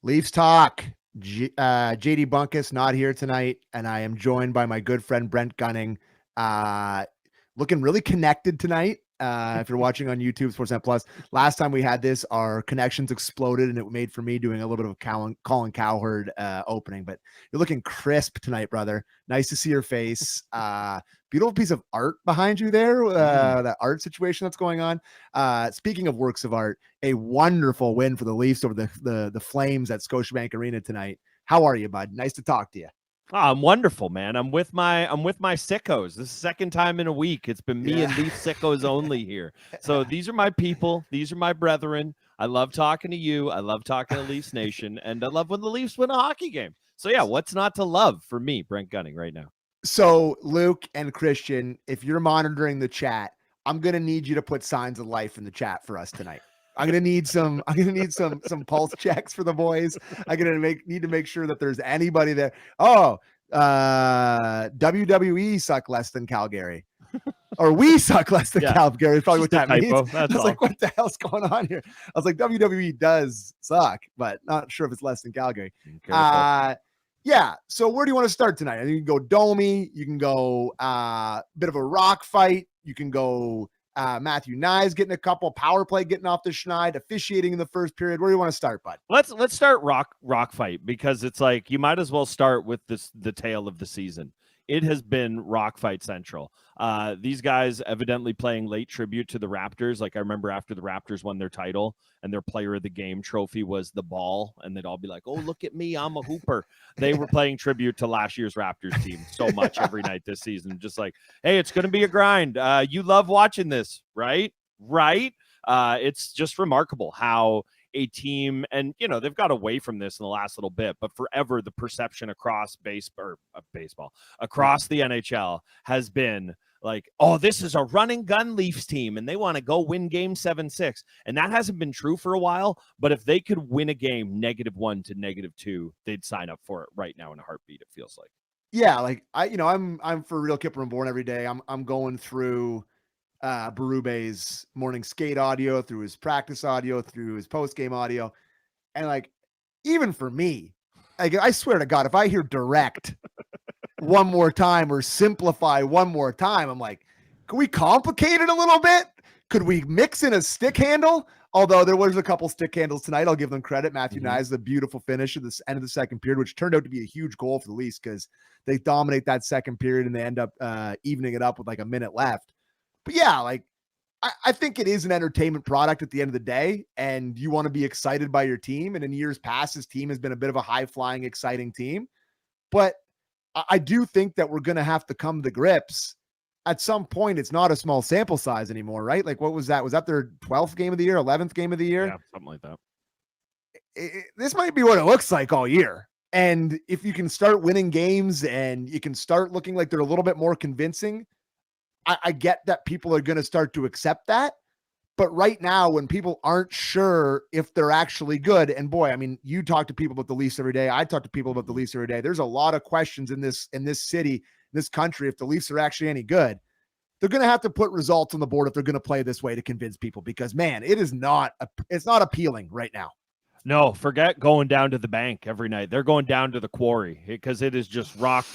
Leafs talk. JD Bunkus not here tonight, and I am joined by my good friend Brent Gunning. Looking really connected tonight. If you're watching on YouTube, Sportsnet Plus, last time we had this, our connections exploded, and it made for me doing a little bit of a Colin Cowherd opening. But you're looking crisp tonight, brother. Nice to see your face. Beautiful piece of art behind you there. That art situation that's going on. Speaking of works of art, a wonderful win for the Leafs over the Flames at Scotiabank Arena tonight. How are you, bud? Nice to talk to you. Oh, I'm wonderful, man. I'm with my sickos. This is the second time in a week. It's been me and Leaf sickos only here. So these are my people. These are my brethren. I love talking to you. I love talking to Leafs Nation, and I love when the Leafs win a hockey game. So yeah, what's not to love for me, Brent Gunning, right now? So Luke and Christian, if you're monitoring the chat, I'm gonna need you to put signs of life in the chat for us tonight. I'm gonna need some pulse checks for the boys. Need to make sure that there's anybody there. Oh, WWE suck less than Calgary. Or we suck less than Calgary. Is probably what that means. I was like, what the hell's going on here? I was like, WWE does suck, but not sure if it's less than Calgary. Yeah. So where do you want to start tonight? I think you can go Domi. You can go bit of a rock fight. You can go Matthew Nyes getting a couple, power play getting off the schneid, officiating in the first period. Where do you want to start, bud? Let's start rock fight, because it's like you might as well start with the tale of the season. It has been rock fight central. These guys evidently playing late tribute to the Raptors. Like I remember after the Raptors won their title and their player of the game trophy was the ball, and they'd all be like, oh, look at me, I'm a hooper. They were playing tribute to last year's Raptors team so much every night this season. Just like, hey, it's going to be a grind. You love watching this, right? It's just remarkable how a team, and they've got away from this in the last little bit, but forever the perception across baseball across the NHL has been like, oh, this is a running gun Leafs team and they want to go win game 7-6. And that hasn't been true for a while, but if they could win a game -1 to -2, they'd sign up for it right now in a heartbeat, it feels like. Yeah, like I'm for real Kipper and Born every day. I'm going through Berube's morning skate audio, through his practice audio, through his post-game audio. And like, even for me, like, I swear to God, if I hear direct one more time or simplify one more time, I'm like, can we complicate it a little bit? Could we mix in a stick handle? Although there was a couple stick handles tonight, I'll give them credit. Matthew Nyes, the beautiful finish at the end of the second period, which turned out to be a huge goal for the Leafs because they dominate that second period and they end up evening it up with like a minute left. But yeah, like I think it is an entertainment product at the end of the day, and you want to be excited by your team. And in years past, his team has been a bit of a high-flying, exciting team. But I do think that we're going to have to come to grips. At some point, it's not a small sample size anymore, right? Like, what was that? Was that their 12th game of the year, 11th game of the year? Yeah, something like that. This might be what it looks like all year. And if you can start winning games and you can start looking like they're a little bit more convincing, I get that people are going to start to accept that. But right now, when people aren't sure if they're actually good, and boy, I mean, you talk to people about the Leafs every day. I talk to people about the Leafs every day. There's a lot of questions in this city, in this country, if the Leafs are actually any good. They're going to have to put results on the board if they're going to play this way to convince people, because man, it's not appealing right now. No, forget going down to the bank every night. They're going down to the quarry because it is just rock.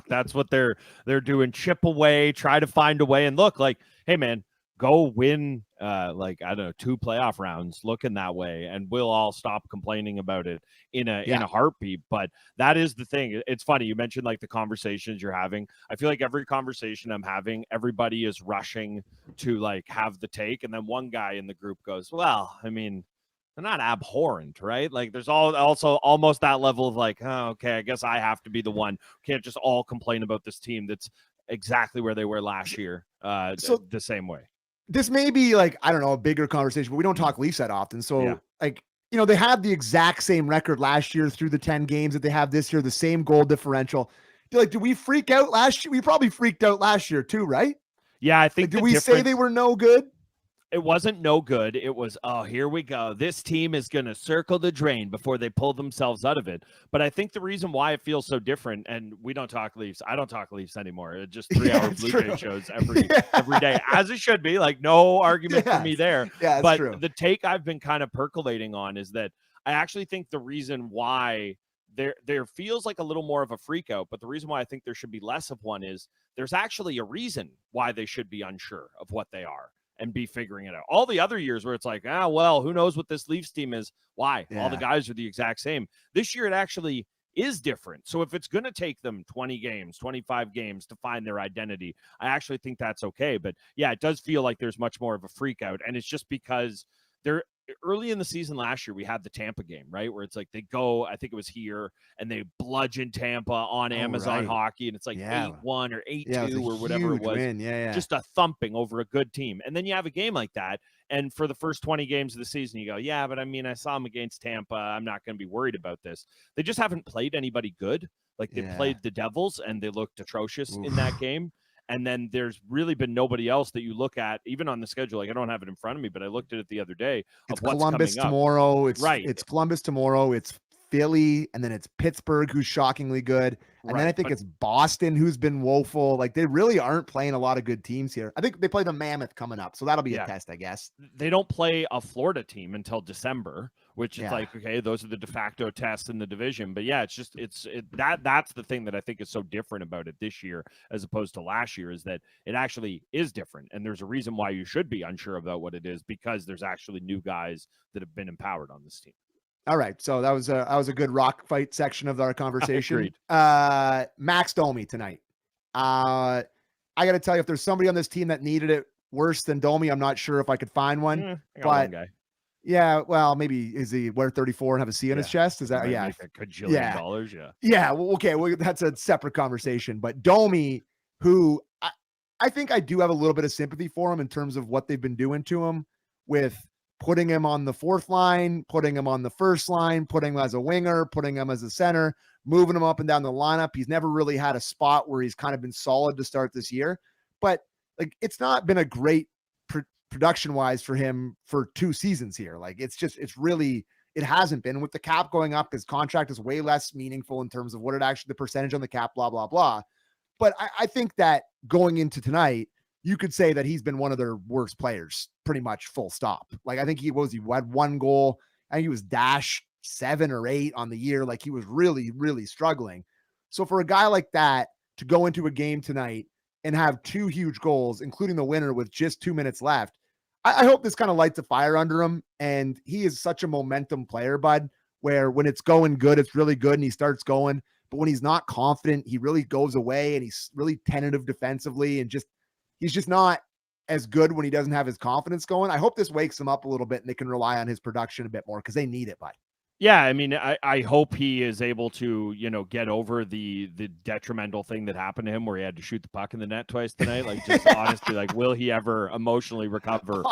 That's what they're doing. Chip away, try to find a way. And look, like, hey man, go win like, I don't know, 2 playoff rounds looking that way, and we'll all stop complaining about it in a heartbeat. But that is the thing. It's funny. You mentioned like the conversations you're having. I feel like every conversation I'm having, everybody is rushing to like have the take. And then one guy in the group goes, well, I mean, they're not abhorrent, right? Like there's also almost that level of like, oh, okay, I guess I have to be the one. Can't just all complain about this team that's exactly where they were last year, the same way. This may be like, I don't know, a bigger conversation, but we don't talk Leafs that often. So like, they had the exact same record last year through the 10 games that they have this year, the same goal differential. Did we freak out last year? We probably freaked out last year too, right? Yeah, I think. Like, did we say they were no good? It wasn't no good. It was, oh, here we go. This team is going to circle the drain before they pull themselves out of it. But I think the reason why it feels so different, and we don't talk Leafs. I don't talk Leafs anymore. It's just 3-hour Blue Jay shows every day, as it should be. Like, no argument for me there. Yeah, but true. The take I've been kind of percolating on is that I actually think the reason why there feels like a little more of a freak out, but the reason why I think there should be less of one is there's actually a reason why they should be unsure of what they are and be figuring it out. All the other years where it's like, well, who knows what this Leafs team is? Why? All the guys are the exact same. This year, it actually is different. So if it's going to take them 20 games, 25 games to find their identity, I actually think that's okay. But yeah, it does feel like there's much more of a freak out. And it's just because they're early in the season last year, we had the Tampa game, right? Where it's like they go, I think it was here, and they bludgeon Tampa on Amazon Hockey, and it's like 8-1 or 8-2 or whatever it was. Win. Just a thumping over a good team. And then you have a game like that, and for the first 20 games of the season, you go, yeah, but I mean, I saw them against Tampa. I'm not going to be worried about this. They just haven't played anybody good. Like they played the Devils, and they looked atrocious in that game. And then there's really been nobody else that you look at, even on the schedule. Like I don't have it in front of me, but I looked at it the other day. It's Columbus tomorrow. It's Columbus tomorrow. It's Philly, and then it's Pittsburgh, who's shockingly good. And then I think it's Boston, who's been woeful. Like they really aren't playing a lot of good teams here. I think they play the Mammoth coming up, so that'll be a test, I guess. They don't play a Florida team until December, which is like, okay, those are the de facto tests in the division. But yeah, it's just that's the thing that I think is so different about it this year as opposed to last year, is that it actually is different, and there's a reason why you should be unsure about what it is, because there's actually new guys that have been empowered on this team. All right, so that was a good rock fight section of our conversation. Max Domi tonight. I got to tell you, if there's somebody on this team that needed it worse than Domi, I'm not sure if I could find one. But one guy. Yeah, well, maybe is he wear 34 and have a C on his chest? Is that make a cajillion dollars? Yeah. Well, okay. Well, that's a separate conversation. But Domi, who I think I do have a little bit of sympathy for him in terms of what they've been doing to him with putting him on the fourth line, putting him on the first line, putting him as a winger, putting him as a center, moving him up and down the lineup. He's never really had a spot where he's kind of been solid to start this year, but like, it's not been a great production wise for him for 2 seasons here. Like it hasn't been. With the cap going up, his contract is way less meaningful in terms of what it actually, the percentage on the cap, blah, blah, blah. But I think that going into tonight, you could say that he's been one of their worst players, pretty much full stop. Like, I think he had 1 goal. I think he was dash 7 or 8 on the year. Like, he was really, really struggling. So for a guy like that to go into a game tonight and have 2 huge goals, including the winner with just 2 minutes left, I hope this kind of lights a fire under him. And he is such a momentum player, bud, where when it's going good, it's really good and he starts going. But when he's not confident, he really goes away and he's really tentative defensively and he's just not as good when he doesn't have his confidence going. I hope this wakes him up a little bit and they can rely on his production a bit more because they need it, bud. Yeah, I mean, I hope he is able to, get over the detrimental thing that happened to him where he had to shoot the puck in the net twice tonight. Like, just honestly, like, will he ever emotionally recover?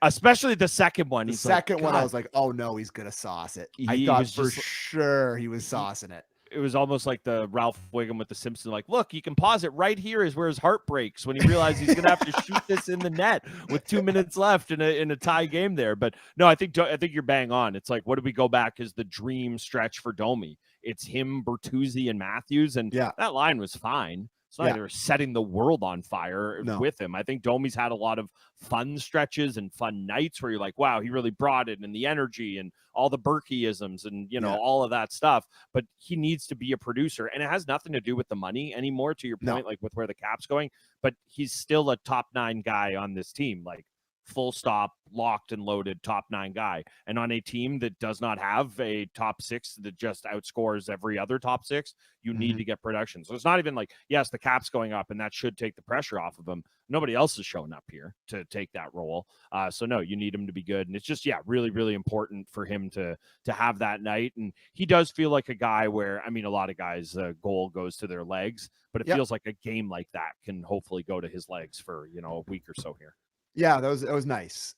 Especially the second one. The second one, I was like, oh no, he's gonna sauce it. I thought for sure he was saucing it. It was almost like the Ralph Wiggum with the Simpsons. Like, look, you can pause it right here is where his heart breaks when he realized he's going to have to shoot this in the net with 2 minutes left in a tie game there. But no, I think you're bang on. It's like, what do we go back as the dream stretch for Domi? It's him, Bertuzzi, and Matthews. And that line was fine. It's not like they were setting the world on fire with him. I think Domi's had a lot of fun stretches and fun nights where you're like, wow, he really brought it, and the energy and all the Berkeyisms and, all of that stuff. But he needs to be a producer, and it has nothing to do with the money anymore, to your point, like with where the cap's going. But he's still a top 9 guy on this team. Like, full stop, locked and loaded top 9 guy. And on a team that does not have a top 6 that just outscores every other top 6, you need to get production. So it's not even like, yes, the cap's going up and that should take the pressure off of him. Nobody else is showing up here to take that role. So no, you need him to be good. And it's just, really, really important for him to have that night. And he does feel like a guy where, I mean, a lot of guys, goal goes to their legs, but it feels like a game like that can hopefully go to his legs for, a week or so here. Yeah, that was nice.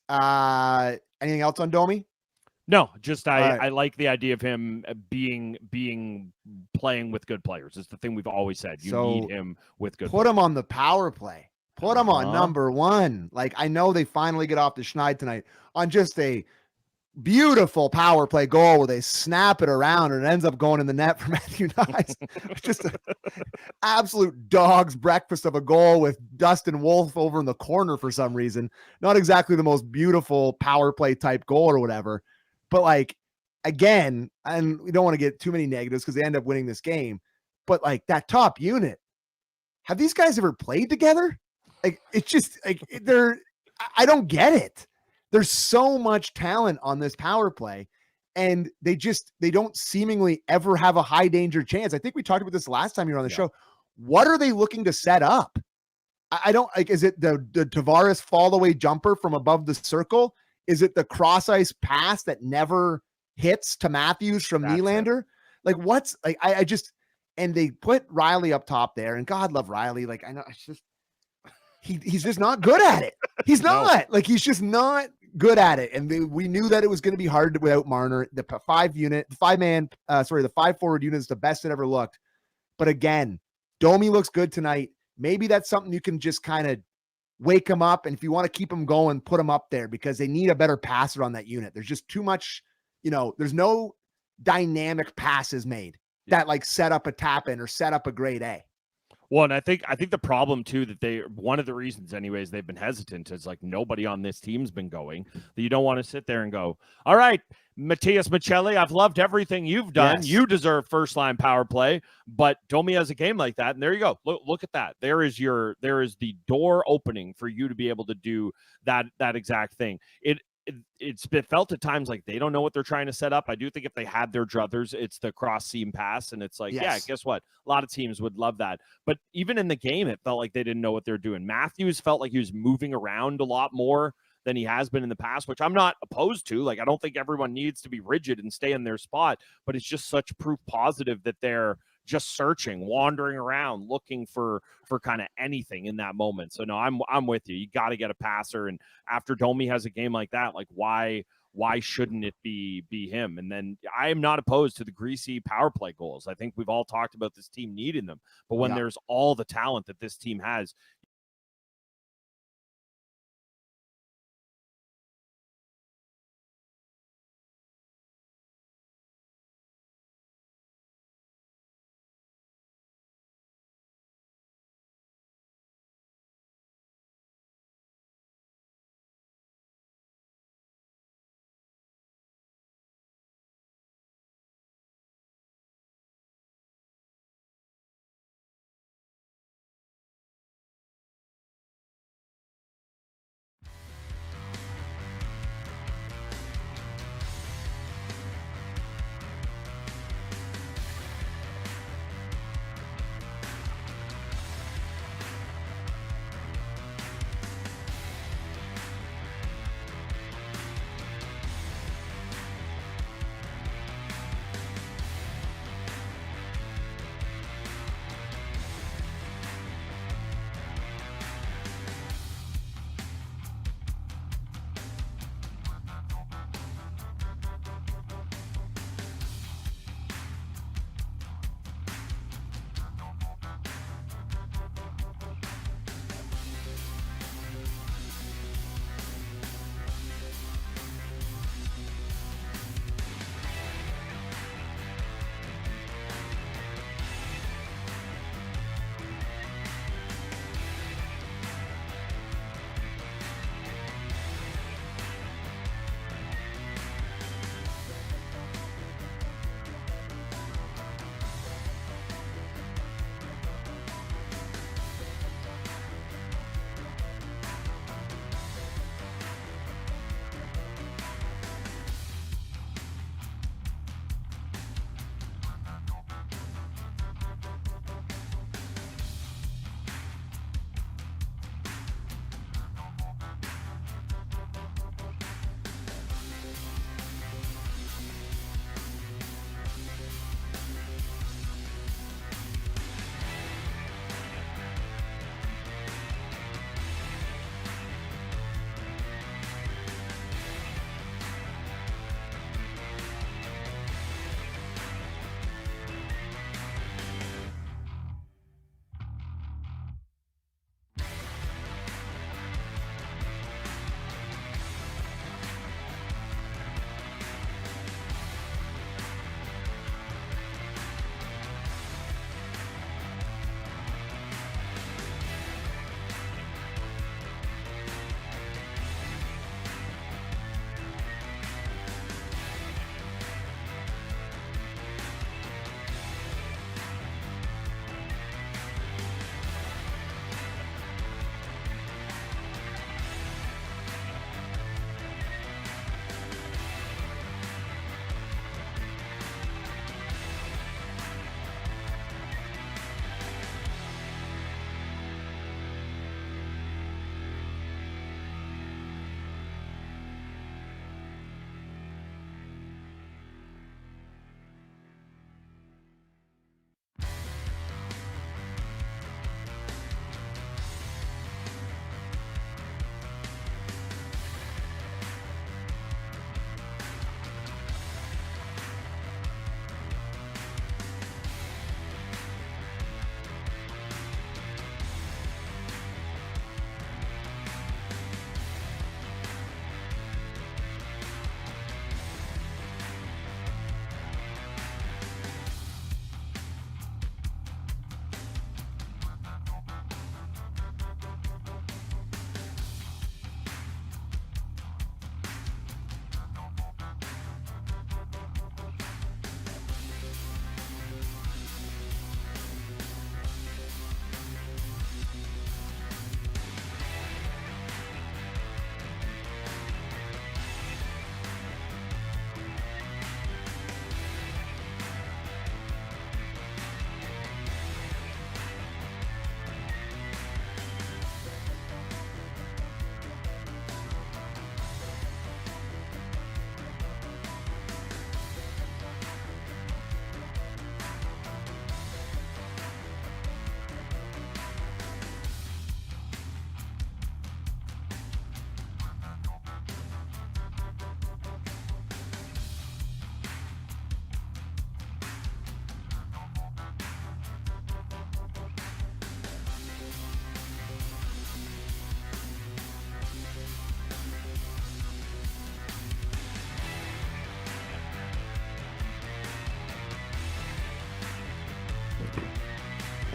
Anything else on Domi? No, just I like the idea of him being playing with good players. It's the thing we've always said. You need him with good players. Put him on the power play. Put him on number 1. Like, I know they finally get off the schneid tonight on just a beautiful power play goal where they snap it around and it ends up going in the net for Matthew Knies. Just an absolute dog's breakfast of a goal with Dustin Wolf over in the corner for some reason. Not exactly the most beautiful power play type goal or whatever, but like, again, and we don't want to get too many negatives because they end up winning this game, but like that top unit, have these guys ever played together? Like, it's just like I don't get it. There's so much talent on this power play, and they don't seemingly ever have a high danger chance. I think we talked about this last time you were on the show. What are they looking to set up? I don't like, is it the Tavares fall away jumper from above the circle? Is it the cross ice pass that never hits to Matthews from Nylander? Like, what's like, I just, and they put Riley up top there, and God love Riley. Like, I know it's just, he's just not good at it. He's not like, he's just not good at it. And we knew that it was going to be hard without Marner. The 5 forward unit is the best it ever looked. But again, Domi looks good tonight. Maybe that's something you can just kind of wake him up. And if you want to keep him going, put him up there because they need a better passer on that unit. There's just too much, there's no dynamic passes made that like set up a tap in or set up a grade A. Well, and I think the problem too that one of the reasons anyways they've been hesitant is like nobody on this team's been going, that you don't want to sit there and go, all right, Matias Maccelli, I've loved everything you've done. Yes. You deserve first line power play, but Domi has a game like that, and there you go. Look at that. There is the door opening for you to be able to do that exact thing. It's been felt at times like they don't know what they're trying to set up. I do think if they had their druthers, it's the cross seam pass, and it's like, yeah, guess what? A lot of teams would love that. But even in the game, it felt like they didn't know what they're doing. Matthews felt like he was moving around a lot more than he has been in the past, which I'm not opposed to. Like, I don't think everyone needs to be rigid and stay in their spot, but it's just such proof positive that they're just searching, wandering around, looking for kind of anything in that moment. So no, I'm with you. You got to get a passer, and after Domi has a game like that, like why shouldn't it be him? And then I am not opposed to the greasy power play goals. I think we've all talked about this team needing them, but when there's all the talent that this team has,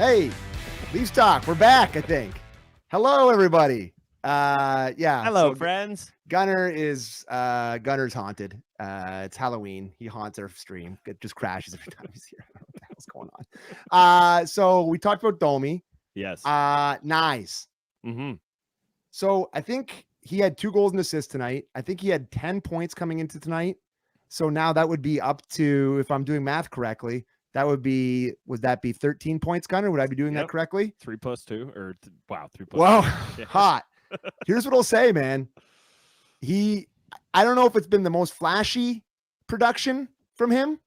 Hey, Leafs Talk. We're back, I think. Hello, everybody. Yeah. Hello, friends. Gunner's haunted. It's Halloween. He haunts our stream. It just crashes every time he's here. I don't know what the hell's going on. So we talked about Domi. Yes. Nice. Mm-hmm. So I think he had 2 goals and assists tonight. I think he had 10 points coming into tonight. So now that would be up to, if I'm doing math correctly, would that be 13 points, Gunner? Would I be doing that correctly? 3 plus 2 or 3 plus Whoa, 2. hot. Here's what I'll say, man. I don't know if it's been the most flashy production from him,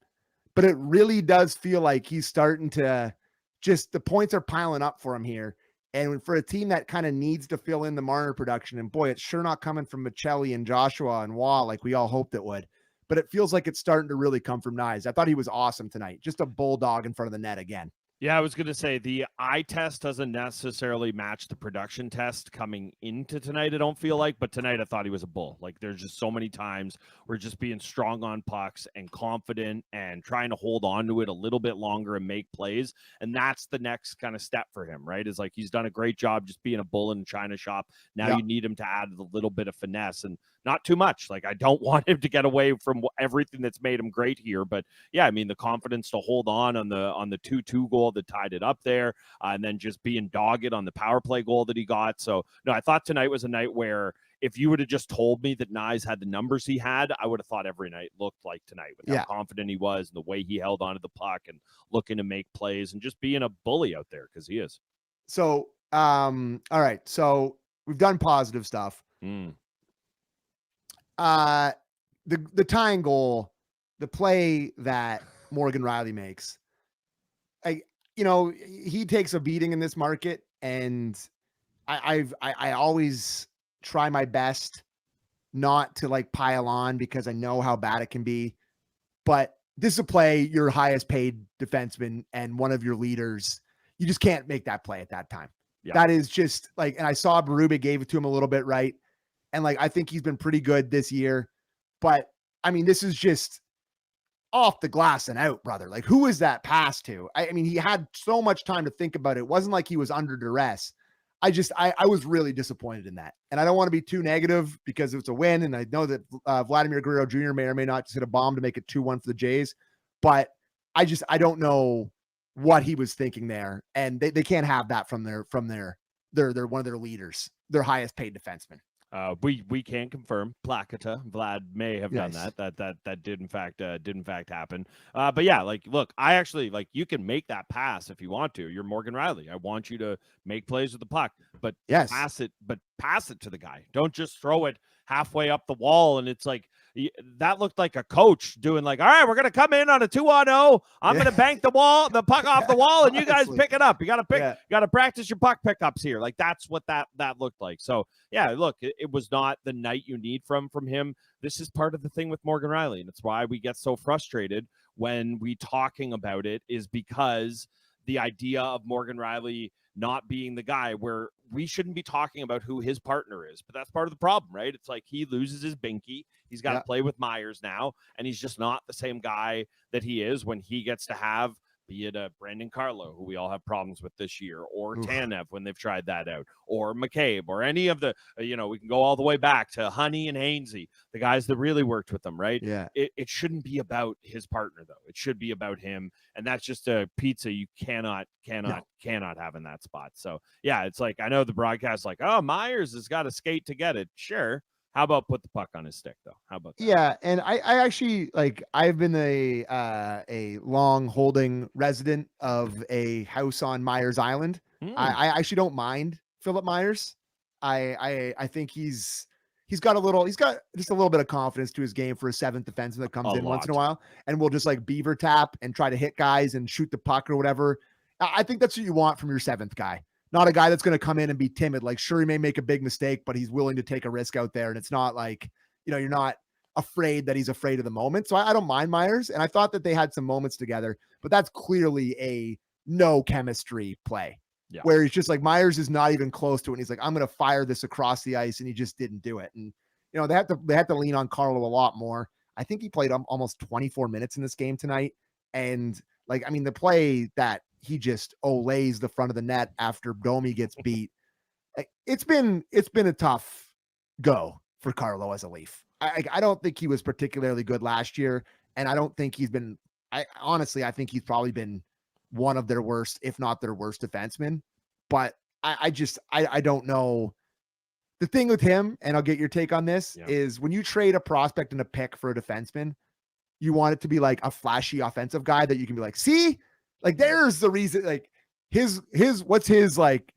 but it really does feel like he's starting to the points are piling up for him here. And for a team that kind of needs to fill in the Marner production, and boy, it's sure not coming from Michelli and Joshua and Wall like we all hoped it would. But it feels like it's starting to really come from Nyes. I thought he was awesome tonight. Just a bulldog in front of the net again. Yeah, I was going to say the eye test doesn't necessarily match the production test coming into tonight, I don't feel like. But tonight I thought he was a bull. Like there's just so many times we're just being strong on pucks and confident and trying to hold on to it a little bit longer and make plays. And that's the next kind of step for him, right? Is like he's done a great job just being a bull in a china shop. Now you need him to add a little bit of finesse and not too much. Like I don't want him to get away from everything that's made him great here. But yeah, I mean, the confidence to hold on the 2-2 goal that tied it up there, and then just being dogged on the power play goal that he got. So no, I thought tonight was a night where if you would have just told me that Nyes had the numbers he had, I would have thought every night looked like tonight with how confident he was and the way he held onto the puck and looking to make plays and just being a bully out there, because he is. So all right, so we've done positive stuff. The tying goal, the play that Morgan Rielly makes, he takes a beating in this market, and I always try my best not to like pile on because I know how bad it can be. But this is a play, your highest paid defenseman and one of your leaders, you just can't make that play at that time. Yeah. That is just like, and I saw Berube gave it to him a little bit, right? And like, I think he's been pretty good this year, but I mean, this is just off the glass and out, brother. Like, who is that pass to? I mean, he had so much time to think about it. It wasn't like he was under duress. I was really disappointed in that. And I don't want to be too negative because it's a win. And I know that Vladimir Guerrero Jr. may or may not just hit a bomb to make it 2-1 for the Jays, but I don't know what he was thinking there. And they can't have that from their one of their leaders, their highest paid defenseman. We can confirm Plakata Vlad may have done that did in fact happen. But yeah, like, look, I actually like, you can make that pass if you want to. You're Morgan Rielly. I want you to make plays with the puck, but pass it to the guy. Don't just throw it halfway up the wall. And it's like, that looked like a coach doing like, all right, we're going to come in on a 2-on-0. I'm going to bank the puck off the wall, and you guys pick it up. You got to practice your puck pickups here. Like, that's what that looked like. So yeah, look, it was not the night you need from him. This is part of the thing with Morgan Rielly. And it's why we get so frustrated when we talking about it, is because the idea of Morgan Rielly not being the guy, where we shouldn't be talking about who his partner is. But that's part of the problem, right? It's like he loses his binky. He's got to play with Myers now, and he's just not the same guy that he is when he gets to have, be it a Brandon Carlo, who we all have problems with this year, or Tanev when they've tried that out, or McCabe, or any of the, we can go all the way back to Honey and Hainsey, the guys that really worked with them, right? Yeah. It shouldn't be about his partner, though. It should be about him, and that's just a pizza you cannot have in that spot. So, yeah, it's like, I know the broadcast like, oh, Myers has got to skate to get it. Sure. How about put the puck on his stick, though? How about that? Yeah, and I actually, like, I've been a long holding resident of a house on Myers Island. I actually don't mind Philip Myers. I think he's got just a little bit of confidence to his game for a seventh defenseman that comes in once in a while and will just like beaver tap and try to hit guys and shoot the puck or whatever. I think that's what you want from your seventh guy. Not a guy that's going to come in and be timid. Like, sure, he may make a big mistake, but he's willing to take a risk out there. And it's not like, you're not afraid that he's afraid of the moment. So I don't mind Myers. And I thought that they had some moments together, but that's clearly a no chemistry play where he's just like, Myers is not even close to it. And he's like, I'm going to fire this across the ice. And he just didn't do it. And, they had to lean on Carlo a lot more. I think he played almost 24 minutes in this game tonight. And like, I mean, the play that he just olays the front of the net after Domi gets beat. It's been a tough go for Carlo as a Leaf. I don't think he was particularly good last year, and I don't think he's been. I think he's probably been one of their worst, if not their worst defenseman. But I don't know. The thing with him, and I'll get your take on this, is when you trade a prospect and a pick for a defenseman, you want it to be like a flashy offensive guy that you can be like, see, like there's the reason, like what's his like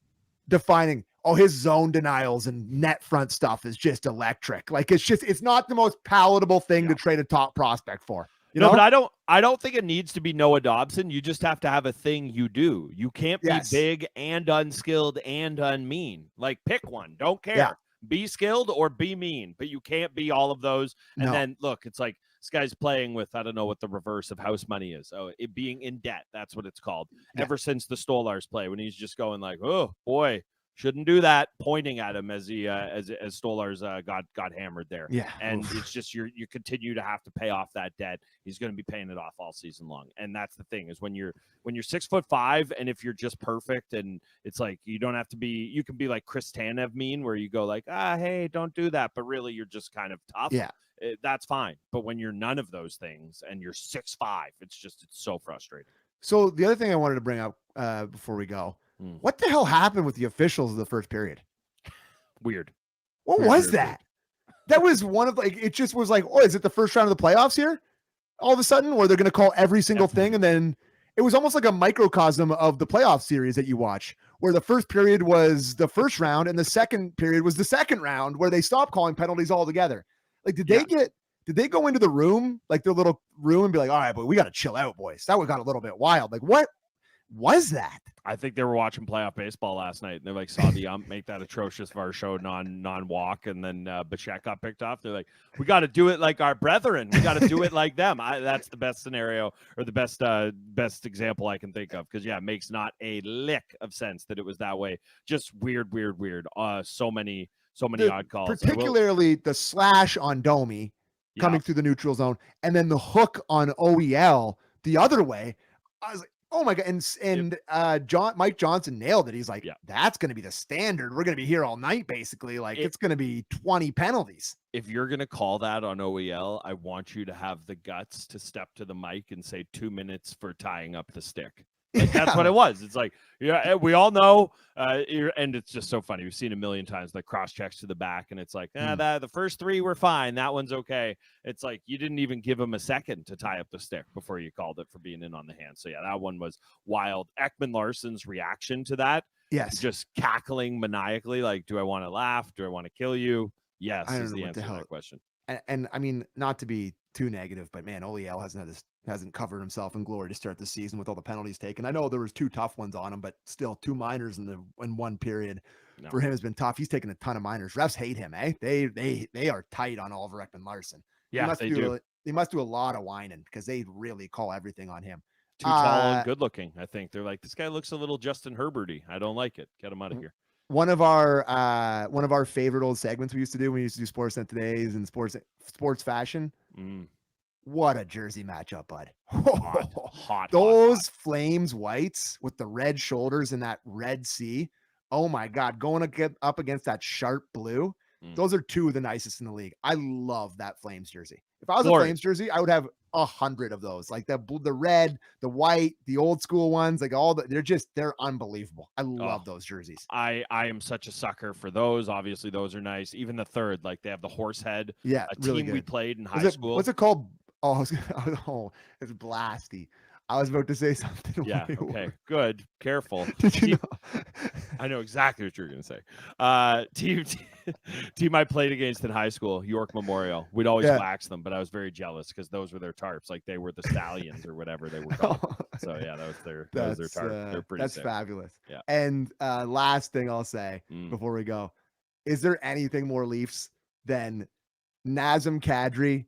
defining, his zone denials and net front stuff is just electric. Like it's not the most palatable thing to trade a top prospect for. You know? But I don't think it needs to be Noah Dobson. You just have to have a thing you do. You can't be big and unskilled and unmean. Like pick one. Don't care. Yeah. Be skilled or be mean, but you can't be all of those. And then look, it's like this guy's playing with, I don't know what the reverse of house money is. Oh, it being in debt. That's what it's called. Yeah. Ever since the Stolars play, when he's just going like, oh boy, shouldn't do that, pointing at him as he as Stolars got hammered there. Yeah. And it's just you continue to have to pay off that debt. He's going to be paying it off all season long. And that's the thing, is when you're 6'5", and if you're just perfect, and it's like you don't have to be, you can be like Chris Tanev mean, where you go like, hey, don't do that, but really you're just kind of tough. Yeah. That's fine. But when you're none of those things and you're 6'5", it's so frustrating. So the other thing I wanted to bring up before we go, what the hell happened with the officials of the first period? Weird. What was that? That was one of, like, it just was like, is it the first round of the playoffs here? All of a sudden, where they're going to call every single thing. And then it was almost like a microcosm of the playoff series that you watch, where the first period was the first round and the second period was the second round, where they stopped calling penalties altogether. Like, did they go into the room, like their little room, and be like, all right, but we got to chill out, boys. That one got a little bit wild. Like, what was that? I think they were watching playoff baseball last night, and they like saw the ump make that atrocious Varsho non-walk, and then Bichette got picked off. They're like, we got to do it like our brethren. We got to do it like them. That's the best scenario, or the best example I can think of, because it makes not a lick of sense that it was that way. Just weird. So many odd calls. Particularly the slash on Domi coming through the neutral zone, and then the hook on OEL the other way. I was like, oh my God. And Mike Johnson nailed it. He's like, that's going to be the standard. We're going to be here all night, basically. Like, it's going to be 20 penalties. If you're going to call that on OEL, I want you to have the guts to step to the mic and say 2 minutes for tying up the stick. Like, that's what it was. It's like, we all know, and it's just so funny. We've seen a million times, like cross checks to the back, and it's like, the first three were fine. That one's okay. It's like you didn't even give him a second to tie up the stick before you called it for being in on the hand. So that one was wild. Ekman Larsson's reaction to that, just cackling maniacally, like, do I want to laugh? Do I want to kill you? Yes, is the answer to that question. And I mean, not to be too negative, but man, OEL hasn't covered himself in glory to start the season with all the penalties taken. I know there was 2 tough ones on him, but still 2 minors in one period for him has been tough. He's taken a ton of minors. Refs hate him, eh? They are tight on Oliver Ekman-Larsson. Yeah, they do. They must do a lot of whining, because they really call everything on him. Too tall and good looking. I think they're like, this guy looks a little Justin Herberty. I don't like it. Get him out of here. One of our favorite old segments we used to do when we used to do Sportsnet Todays and sports fashion. What a jersey matchup, bud. Hot. Those Flames whites with the red shoulders and that red sea. Oh my God. Going to get up against that sharp blue. Those are 2 of the nicest in the league. I love that Flames jersey. If I was a Flames jersey, I would have 100 of those. Like the red, the white, the old school ones, like they're unbelievable. I love those jerseys. I am such a sucker for those. Obviously, those are nice. Even the third, like they have the horse head. Yeah, a really team good. We played in high school. What's it called? It's Blasty. I was about to say something. Yeah. Okay. Good. Careful. Did you know? I know exactly what you're going to say. Team I played against in high school, York Memorial. We'd always wax them, but I was very jealous because those were their tarps. Like they were the Stallions or whatever they were called. So that was their tarp. They're pretty. That's sick. fabulous. Yeah. And last thing I'll say before we go, is there anything more Leafs than Nazem Kadri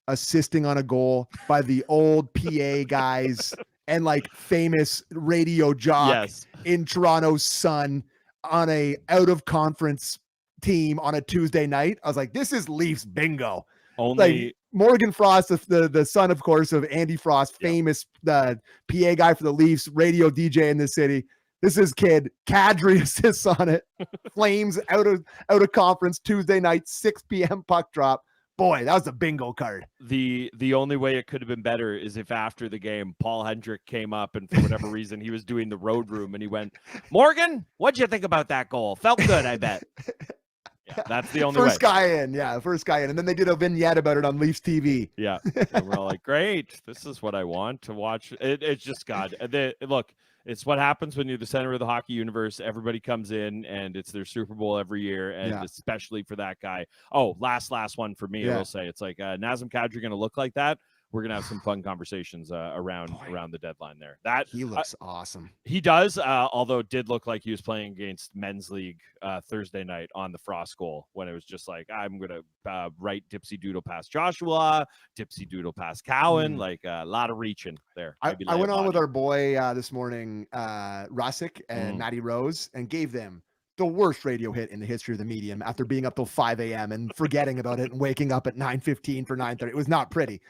assisting on a goal by the old PA guys and like famous radio jock in Toronto's Sun on a out of conference team on a Tuesday night? I was like, this is Leafs bingo. Only Morgan Frost, the son, of course, of Andy Frost, famous PA guy for the Leafs, radio DJ in this city. This is kid. Kadri assists on it. Flames out of conference Tuesday night, 6 p.m. puck drop. Boy, that was a bingo card. The only way it could have been better is if after the game, Paul Hendrick came up and for whatever reason he was doing the road room and he went, Morgan, what'd you think about that goal? Felt good, I bet. Yeah, that's the only first guy in. And then they did a vignette about it on Leafs TV. Yeah. And we're all like, great. This is what I want to watch. It's just God. Look, it's what happens when you're the center of the hockey universe. Everybody comes in and it's their Super Bowl every year. And especially for that guy. Oh, last one for me. I will say it's like Nazem Kadri going to look like that. We're going to have some fun conversations around the deadline there. That he looks awesome. He does, although it did look like he was playing against men's league Thursday night on the Frost goal when it was just like, I'm going to write Dipsy Doodle past Joshua, Dipsy Doodle past Cowan, like a lot of reaching there. I went on with our boy this morning, Russick and Matty Rose, and gave them the worst radio hit in the history of the medium after being up till 5 a.m. and forgetting about it and waking up at 9:15 for 9:30. It was not pretty.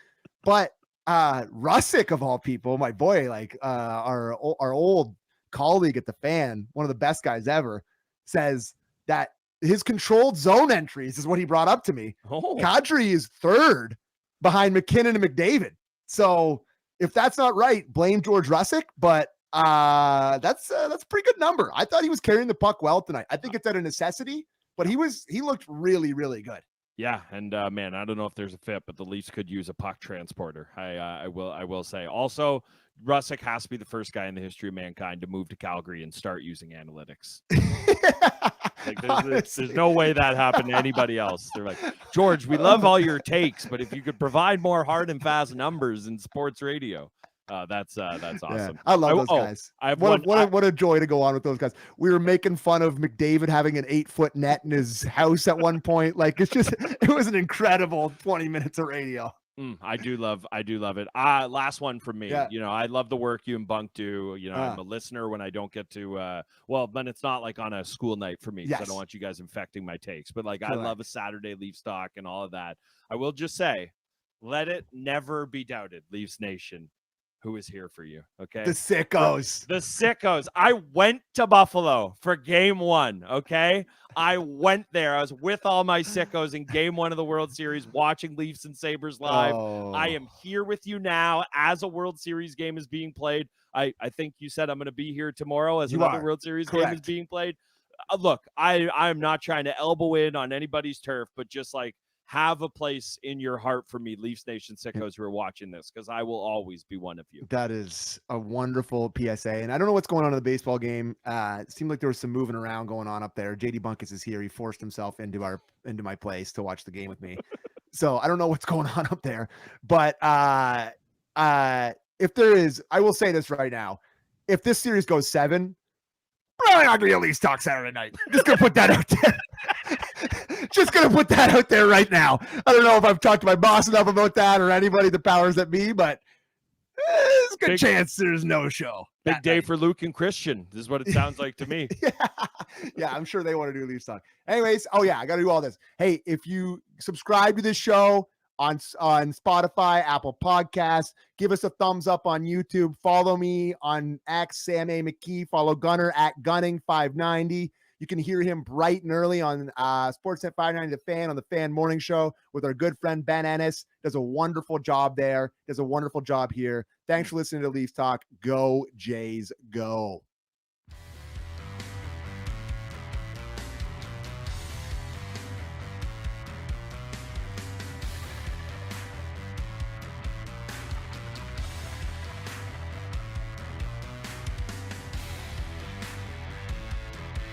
But Russick, of all people, my boy, like our old colleague at the Fan, one of the best guys ever, says that his controlled zone entries is what he brought up to me. Kadri is third behind McKinnon and McDavid. So if that's not right, blame George Russick. But that's a pretty good number. I thought he was carrying the puck well tonight. I think it's out of necessity, but he looked really, really good. Yeah, and man, I don't know if there's a fit, but the Leafs could use a puck transporter. I will say. Also, Russick has to be the first guy in the history of mankind to move to Calgary and start using analytics. Like there's no way that happened to anybody else. They're like, George, we love all your takes, but if you could provide more hard and fast numbers in sports radio. That's awesome. Yeah, I love those guys. What a joy to go on with those guys. We were making fun of McDavid having an 8-foot net in his house at one point. Like it was an incredible 20 minutes of radio. I do love it. Last one from me. Yeah. You know, I love the work you and Bunk do. You know, I'm a listener when I don't get to, but it's not like on a school night for me. Yes. I don't want you guys infecting my takes, but like, I love a Saturday Leafs talk and all of that. I will just say, let it never be doubted, Leafs Nation, who is here for you. Okay. The sickos. I went to Buffalo for game 1. Okay. I went there. I was with all my sickos in game 1 of the World Series, watching Leafs and Sabres live. I am here with you now as a World Series game is being played. I think you said I'm going to be here tomorrow as another World Series game is being played. Look, I'm not trying to elbow in on anybody's turf, but just like, have a place in your heart for me, Leafs Nation sickos who are watching this, because I will always be one of you. That is a wonderful PSA. And I don't know what's going on in the baseball game. It seemed like there was some moving around going on up there. JD Bunkus is here. He forced himself into my place to watch the game with me. So I don't know what's going on up there. But if there is, I will say this right now. If this series goes 7, probably not going to be a Leafs talk Saturday night. Just going to put that out there. Just going to put that out there right now. I don't know if I've talked to my boss enough about that or anybody that powers that be, but there's a good chance there's no show. Big day for Luke and Christian. This is what it sounds like to me. Yeah, I'm sure they want to do Leafs talk. Anyways, I got to do all this. Hey, if you subscribe to this show on Spotify, Apple Podcasts, give us a thumbs up on YouTube. Follow me on X, Sam A. McKee. Follow Gunner at Gunning590. You can hear him bright and early on Sportsnet 590 The Fan on the Fan Morning Show with our good friend Ben Ennis. Does a wonderful job there. Does a wonderful job here. Thanks for listening to Leafs Talk. Go Jays, go.